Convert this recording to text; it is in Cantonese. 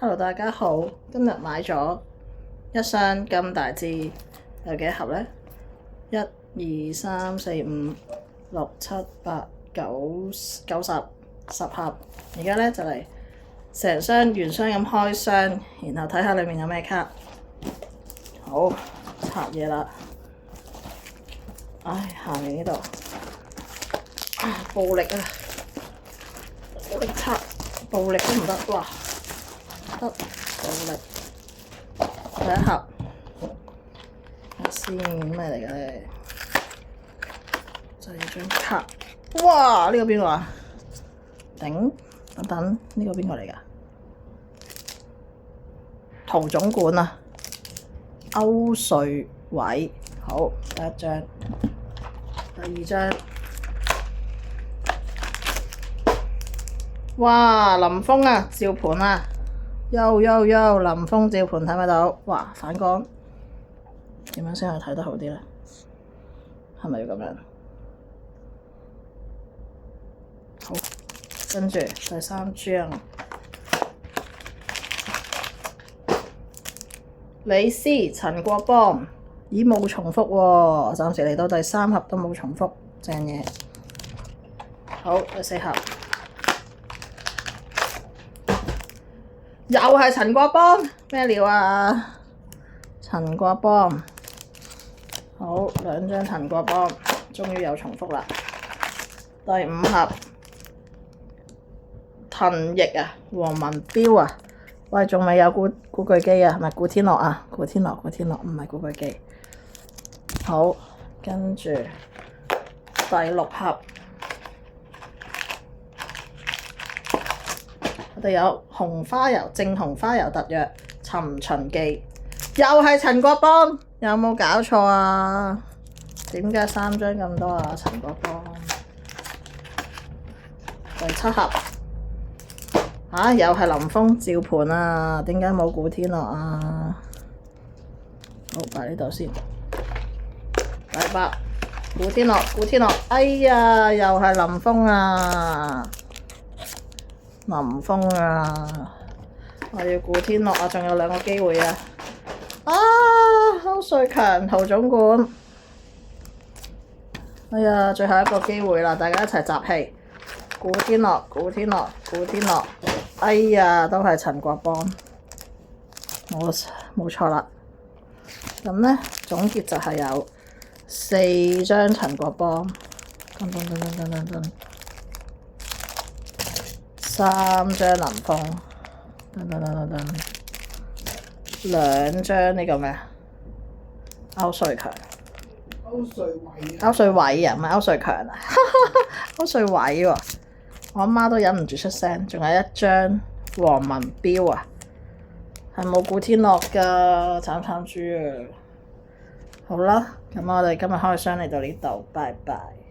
Hello， 大家好。今日買咗一箱咁大支，有幾盒呢？1、2、3、4、5、6、7、8、9、10盒。而家呢就嚟成箱原箱咁開箱，然後睇下裡面有咩卡。好，拆嘢啦。唉，下面呢度暴力啊！暴力拆，暴力都唔得，哇！得暴力。第一盒，睇下先咩嚟嘅咧？就係張卡。哇！呢個邊個啊？等等，呢個邊個嚟㗎？陶總管啊，歐瑞偉。好，第一張，第二張。哇！林峰啊，照盤啊，林峰照盤睇唔睇到？哇！反光，點樣先可以睇得好啲咧？係咪要咁樣？好，跟住第三張，李斯陳國邦，咦冇重複喎，暫時嚟到第三盒都冇重複，正嘢。好，第四盒。又係陳國邦，咩料啊？陳國邦，好，兩張陳國邦，終於有重複啦。第五盒，騰翼啊，黃文標啊，喂，仲未有古巨基啊，係咪古天樂啊？古天樂，唔係古巨基。好，跟住第六盒。我哋有正紅花油特約尋秦記，又係陳國邦，有冇搞錯啊？點解3張咁多啊？陳國邦。第七盒，又係林峰照盤啊？點解冇古天樂啊？好，擺呢度先。第八，古天樂，哎呀，又係林峰啊！林峰啊，我要古天樂啊，仲有2個機會啊！歐瑞強陶總管，哎呀，最後一個機會啦，大家一齊集氣，古天樂，哎呀，都係陳國邦，冇錯啦。咁呢，總結就係有4張陳國邦，噔。3張林峰，噔，2張呢個咩啊？歐瑞強，歐瑞偉啊，唔係歐瑞強啊，歐瑞偉喎，我阿媽都忍唔住出聲。仲有1張黃文標啊，係冇古天樂㗎，慘豬啊！好啦，咁我哋今日開箱嚟到呢度，拜拜。